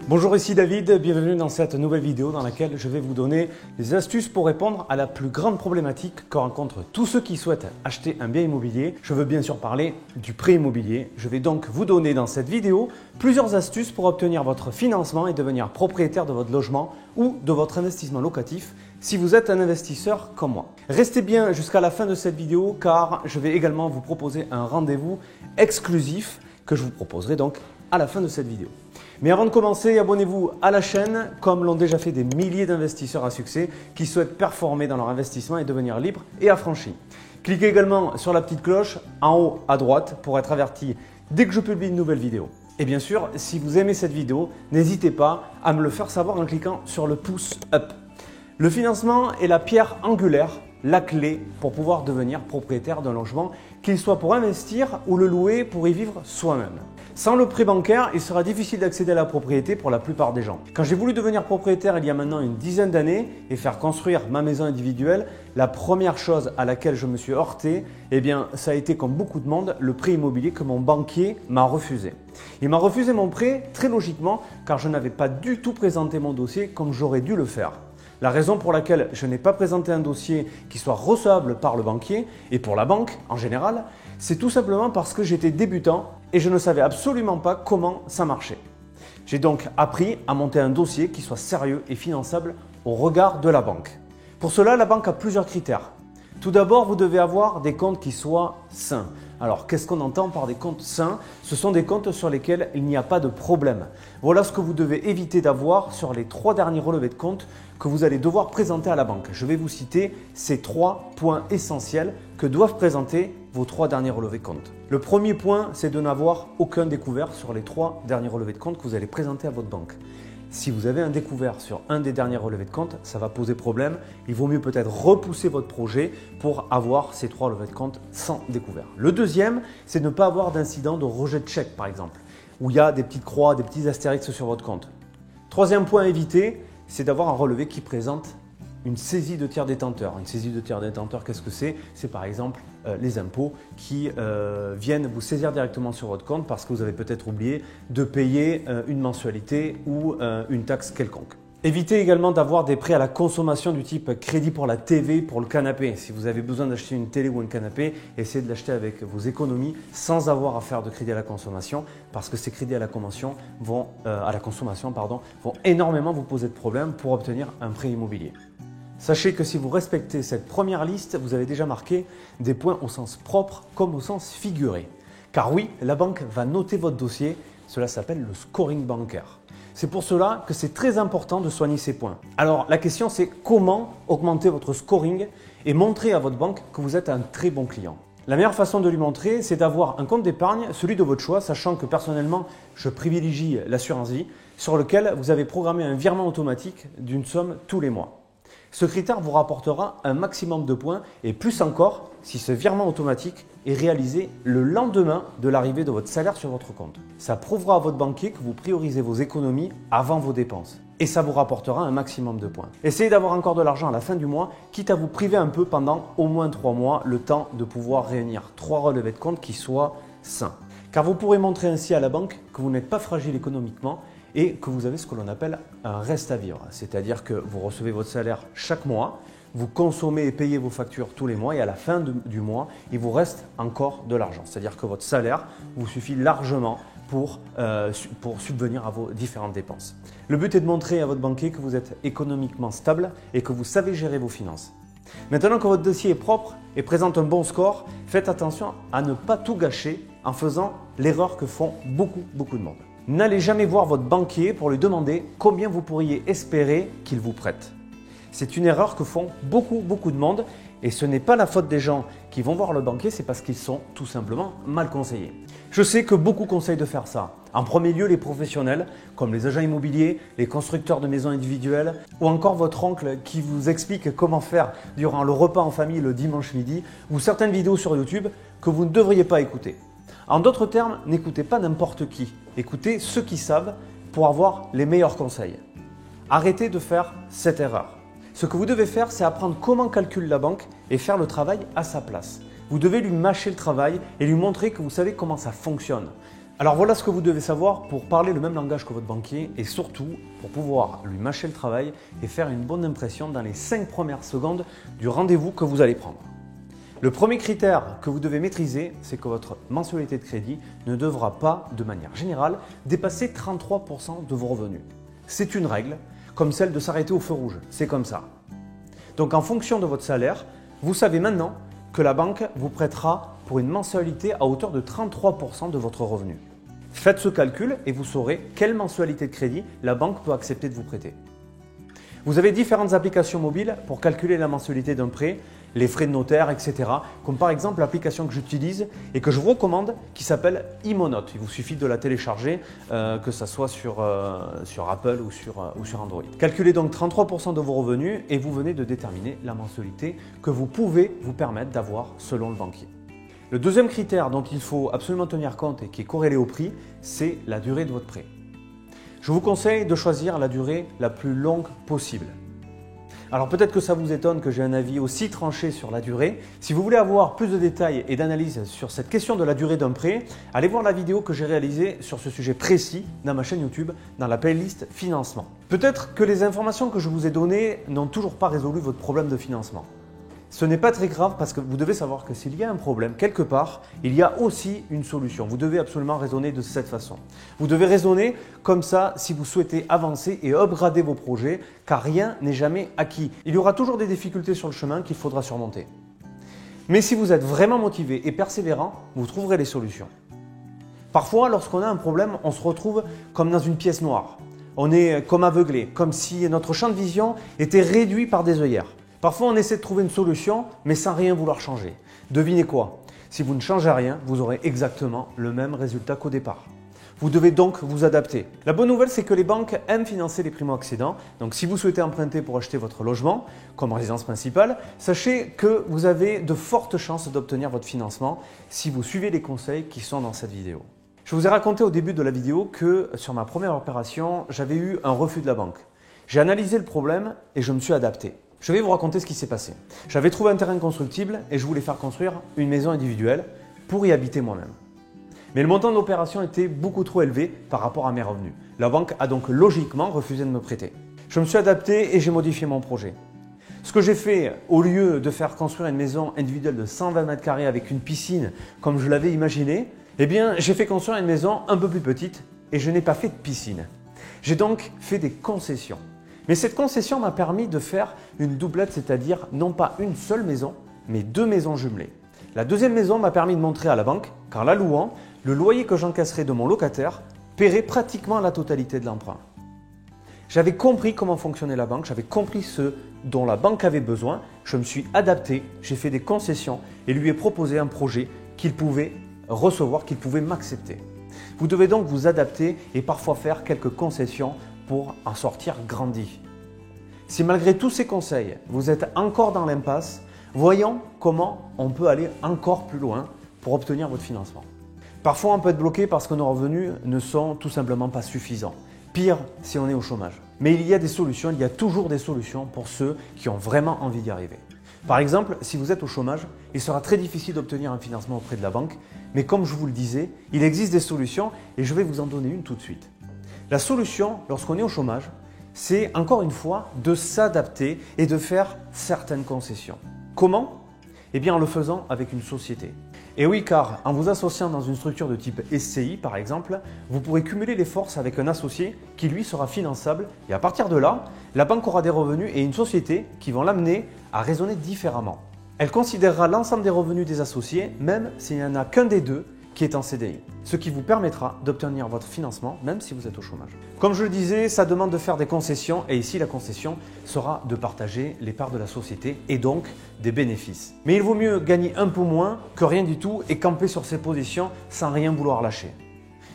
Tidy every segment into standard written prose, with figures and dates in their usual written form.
Bonjour, ici David, bienvenue dans cette nouvelle vidéo dans laquelle je vais vous donner des astuces pour répondre à la plus grande problématique que rencontrent tous ceux qui souhaitent acheter un bien immobilier. Je veux bien sûr parler du prêt immobilier. Je vais donc vous donner dans cette vidéo plusieurs astuces pour obtenir votre financement et devenir propriétaire de votre logement ou de votre investissement locatif si vous êtes un investisseur comme moi. Restez bien jusqu'à la fin de cette vidéo car je vais également vous proposer un rendez-vous exclusif que je vous proposerai donc à la fin de cette vidéo. Mais avant de commencer, abonnez-vous à la chaîne comme l'ont déjà fait des milliers d'investisseurs à succès qui souhaitent performer dans leur investissement et devenir libres et affranchis. Cliquez également sur la petite cloche en haut à droite pour être averti dès que je publie une nouvelle vidéo. Et bien sûr, si vous aimez cette vidéo, n'hésitez pas à me le faire savoir en cliquant sur le pouce up. Le financement est la pierre angulaire, la clé pour pouvoir devenir propriétaire d'un logement, qu'il soit pour investir ou le louer pour y vivre soi-même. Sans le prêt bancaire, il sera difficile d'accéder à la propriété pour la plupart des gens. Quand j'ai voulu devenir propriétaire il y a maintenant une dizaine d'années et faire construire ma maison individuelle, la première chose à laquelle je me suis heurté, ça a été comme beaucoup de monde, le prêt immobilier que mon banquier m'a refusé. Il m'a refusé mon prêt très logiquement car je n'avais pas du tout présenté mon dossier comme j'aurais dû le faire. La raison pour laquelle je n'ai pas présenté un dossier qui soit recevable par le banquier et pour la banque en général, c'est tout simplement parce que j'étais débutant et je ne savais absolument pas comment ça marchait. J'ai donc appris à monter un dossier qui soit sérieux et finançable au regard de la banque. Pour cela, la banque a plusieurs critères. Tout d'abord, vous devez avoir des comptes qui soient sains. Alors, qu'est-ce qu'on entend par des comptes sains? Ce sont des comptes sur lesquels il n'y a pas de problème. Voilà ce que vous devez éviter d'avoir sur les 3 derniers relevés de compte que vous allez devoir présenter à la banque. Je vais vous citer ces 3 points essentiels que doivent présenter vos 3 derniers relevés de compte. Le premier point, c'est de n'avoir aucun découvert sur les 3 derniers relevés de compte que vous allez présenter à votre banque. Si vous avez un découvert sur un des derniers relevés de compte, ça va poser problème. Il vaut mieux peut-être repousser votre projet pour avoir ces 3 relevés de compte sans découvert. Le deuxième, c'est de ne pas avoir d'incident de rejet de chèque par exemple, où il y a des petites croix, des petits astérix sur votre compte. Troisième point à éviter, c'est d'avoir un relevé qui présente une saisie de tiers détenteur. Une saisie de tiers détenteur, qu'est-ce que c'est? C'est par exemple les impôts qui viennent vous saisir directement sur votre compte parce que vous avez peut-être oublié de payer une mensualité ou une taxe quelconque. Évitez également d'avoir des prêts à la consommation du type crédit pour la TV, pour le canapé. Si vous avez besoin d'acheter une télé ou un canapé, essayez de l'acheter avec vos économies sans avoir à faire de crédit à la consommation parce que ces crédits à la consommation vont énormément vous poser de problèmes pour obtenir un prêt immobilier. Sachez que si vous respectez cette première liste, vous avez déjà marqué des points au sens propre comme au sens figuré. Car oui, la banque va noter votre dossier, cela s'appelle le scoring bancaire. C'est pour cela que c'est très important de soigner ces points. Alors la question c'est comment augmenter votre scoring et montrer à votre banque que vous êtes un très bon client. La meilleure façon de lui montrer, c'est d'avoir un compte d'épargne, celui de votre choix, sachant que personnellement, je privilégie l'assurance vie, sur lequel vous avez programmé un virement automatique d'une somme tous les mois. Ce critère vous rapportera un maximum de points et plus encore si ce virement automatique est réalisé le lendemain de l'arrivée de votre salaire sur votre compte. Ça prouvera à votre banquier que vous priorisez vos économies avant vos dépenses et ça vous rapportera un maximum de points. Essayez d'avoir encore de l'argent à la fin du mois, quitte à vous priver un peu pendant au moins 3 mois, le temps de pouvoir réunir 3 relevés de compte qui soient sains. Car vous pourrez montrer ainsi à la banque que vous n'êtes pas fragile économiquement et que vous avez ce que l'on appelle un reste à vivre. C'est-à-dire que vous recevez votre salaire chaque mois, vous consommez et payez vos factures tous les mois et à la fin du mois, il vous reste encore de l'argent. C'est-à-dire que votre salaire vous suffit largement pour subvenir à vos différentes dépenses. Le but est de montrer à votre banquier que vous êtes économiquement stable et que vous savez gérer vos finances. Maintenant que votre dossier est propre et présente un bon score, faites attention à ne pas tout gâcher en faisant l'erreur que font beaucoup de monde. N'allez jamais voir votre banquier pour lui demander combien vous pourriez espérer qu'il vous prête. C'est une erreur que font beaucoup de monde et ce n'est pas la faute des gens qui vont voir le banquier, c'est parce qu'ils sont tout simplement mal conseillés. Je sais que beaucoup conseillent de faire ça. En premier lieu, les professionnels comme les agents immobiliers, les constructeurs de maisons individuelles ou encore votre oncle qui vous explique comment faire durant le repas en famille le dimanche midi ou certaines vidéos sur YouTube que vous ne devriez pas écouter. En d'autres termes, n'écoutez pas n'importe qui, écoutez ceux qui savent pour avoir les meilleurs conseils. Arrêtez de faire cette erreur. Ce que vous devez faire, c'est apprendre comment calcule la banque et faire le travail à sa place. Vous devez lui mâcher le travail et lui montrer que vous savez comment ça fonctionne. Alors voilà ce que vous devez savoir pour parler le même langage que votre banquier et surtout pour pouvoir lui mâcher le travail et faire une bonne impression dans les 5 premières secondes du rendez-vous que vous allez prendre. Le premier critère que vous devez maîtriser, c'est que votre mensualité de crédit ne devra pas, de manière générale, dépasser 33% de vos revenus. C'est une règle, comme celle de s'arrêter au feu rouge, c'est comme ça. Donc en fonction de votre salaire, vous savez maintenant que la banque vous prêtera pour une mensualité à hauteur de 33% de votre revenu. Faites ce calcul et vous saurez quelle mensualité de crédit la banque peut accepter de vous prêter. Vous avez différentes applications mobiles pour calculer la mensualité d'un prêt, les frais de notaire, etc. Comme par exemple l'application que j'utilise et que je vous recommande qui s'appelle Imonote. Il vous suffit de la télécharger, que ce soit sur Apple ou sur Android. Calculez donc 33% de vos revenus et vous venez de déterminer la mensualité que vous pouvez vous permettre d'avoir selon le banquier. Le deuxième critère dont il faut absolument tenir compte et qui est corrélé au prix, c'est la durée de votre prêt. Je vous conseille de choisir la durée la plus longue possible. Alors peut-être que ça vous étonne que j'ai un avis aussi tranché sur la durée. Si vous voulez avoir plus de détails et d'analyse sur cette question de la durée d'un prêt, allez voir la vidéo que j'ai réalisée sur ce sujet précis dans ma chaîne YouTube, dans la playlist financement. Peut-être que les informations que je vous ai données n'ont toujours pas résolu votre problème de financement. Ce n'est pas très grave parce que vous devez savoir que s'il y a un problème quelque part, il y a aussi une solution. Vous devez absolument raisonner de cette façon. Vous devez raisonner comme ça si vous souhaitez avancer et upgrader vos projets, car rien n'est jamais acquis. Il y aura toujours des difficultés sur le chemin qu'il faudra surmonter. Mais si vous êtes vraiment motivé et persévérant, vous trouverez les solutions. Parfois, lorsqu'on a un problème, on se retrouve comme dans une pièce noire. On est comme aveuglé, comme si notre champ de vision était réduit par des œillères. Parfois, on essaie de trouver une solution, mais sans rien vouloir changer. Devinez quoi? Si vous ne changez rien, vous aurez exactement le même résultat qu'au départ. Vous devez donc vous adapter. La bonne nouvelle, c'est que les banques aiment financer les primo-accédants. Donc, si vous souhaitez emprunter pour acheter votre logement comme résidence principale, sachez que vous avez de fortes chances d'obtenir votre financement si vous suivez les conseils qui sont dans cette vidéo. Je vous ai raconté au début de la vidéo que sur ma première opération, j'avais eu un refus de la banque. J'ai analysé le problème et je me suis adapté. Je vais vous raconter ce qui s'est passé. J'avais trouvé un terrain constructible et je voulais faire construire une maison individuelle pour y habiter moi-même. Mais le montant de l'opération était beaucoup trop élevé par rapport à mes revenus. La banque a donc logiquement refusé de me prêter. Je me suis adapté et j'ai modifié mon projet. Ce que j'ai fait, au lieu de faire construire une maison individuelle de 120 mètres carrés avec une piscine comme je l'avais imaginé, eh bien j'ai fait construire une maison un peu plus petite et je n'ai pas fait de piscine. J'ai donc fait des concessions. Mais cette concession m'a permis de faire une doublette, c'est-à-dire non pas une seule maison, mais 2 maisons jumelées. La deuxième maison m'a permis de montrer à la banque qu'en la louant, le loyer que j'encaisserais de mon locataire paierait pratiquement la totalité de l'emprunt. J'avais compris comment fonctionnait la banque, j'avais compris ce dont la banque avait besoin, je me suis adapté, j'ai fait des concessions et lui ai proposé un projet qu'il pouvait recevoir, qu'il pouvait m'accepter. Vous devez donc vous adapter et parfois faire quelques concessions pour en sortir grandi. Si malgré tous ces conseils, vous êtes encore dans l'impasse, voyons comment on peut aller encore plus loin pour obtenir votre financement. Parfois, on peut être bloqué parce que nos revenus ne sont tout simplement pas suffisants. Pire si on est au chômage. Mais il y a des solutions, il y a toujours des solutions pour ceux qui ont vraiment envie d'y arriver. Par exemple, si vous êtes au chômage, il sera très difficile d'obtenir un financement auprès de la banque, mais comme je vous le disais, il existe des solutions et je vais vous en donner une tout de suite. La solution, lorsqu'on est au chômage, c'est encore une fois de s'adapter et de faire certaines concessions. Comment? Eh bien en le faisant avec une société. Et oui, car en vous associant dans une structure de type SCI par exemple, vous pourrez cumuler les forces avec un associé qui lui sera finançable et à partir de là, la banque aura des revenus et une société qui vont l'amener à raisonner différemment. Elle considérera l'ensemble des revenus des associés, même s'il n'y en a qu'un des deux qui est en CDI, ce qui vous permettra d'obtenir votre financement même si vous êtes au chômage. Comme je le disais, ça demande de faire des concessions et ici la concession sera de partager les parts de la société et donc des bénéfices. Mais il vaut mieux gagner un peu moins que rien du tout et camper sur ses positions sans rien vouloir lâcher.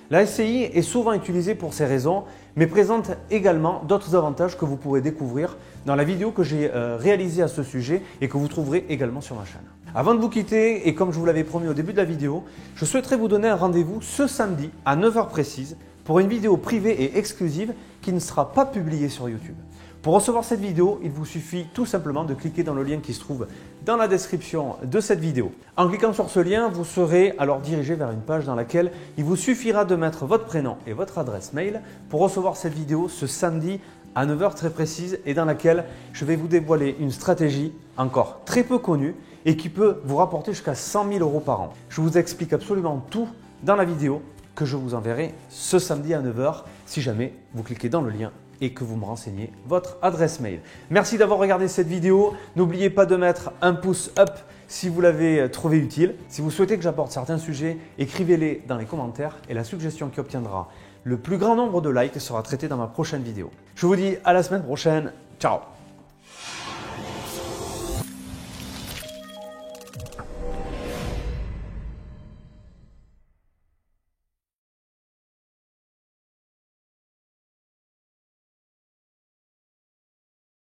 La SCI est souvent utilisée pour ces raisons, mais présente également d'autres avantages que vous pourrez découvrir dans la vidéo que j'ai réalisée à ce sujet et que vous trouverez également sur ma chaîne. Avant de vous quitter, et comme je vous l'avais promis au début de la vidéo, je souhaiterais vous donner un rendez-vous ce samedi à 9 h précise pour une vidéo privée et exclusive qui ne sera pas publiée sur YouTube. Pour recevoir cette vidéo, il vous suffit tout simplement de cliquer dans le lien qui se trouve dans la description de cette vidéo. En cliquant sur ce lien, vous serez alors dirigé vers une page dans laquelle il vous suffira de mettre votre prénom et votre adresse mail pour recevoir cette vidéo ce samedi à 9 h très précise et dans laquelle je vais vous dévoiler une stratégie encore très peu connue et qui peut vous rapporter jusqu'à 100 000 € par an. Je vous explique absolument tout dans la vidéo que je vous enverrai ce samedi à 9 h si jamais vous cliquez dans le lien et que vous me renseignez votre adresse mail. Merci d'avoir regardé cette vidéo. N'oubliez pas de mettre un pouce up si vous l'avez trouvé utile. Si vous souhaitez que j'apporte certains sujets, écrivez-les dans les commentaires et la suggestion qui obtiendra le plus grand nombre de likes sera traitée dans ma prochaine vidéo. Je vous dis à la semaine prochaine. Ciao!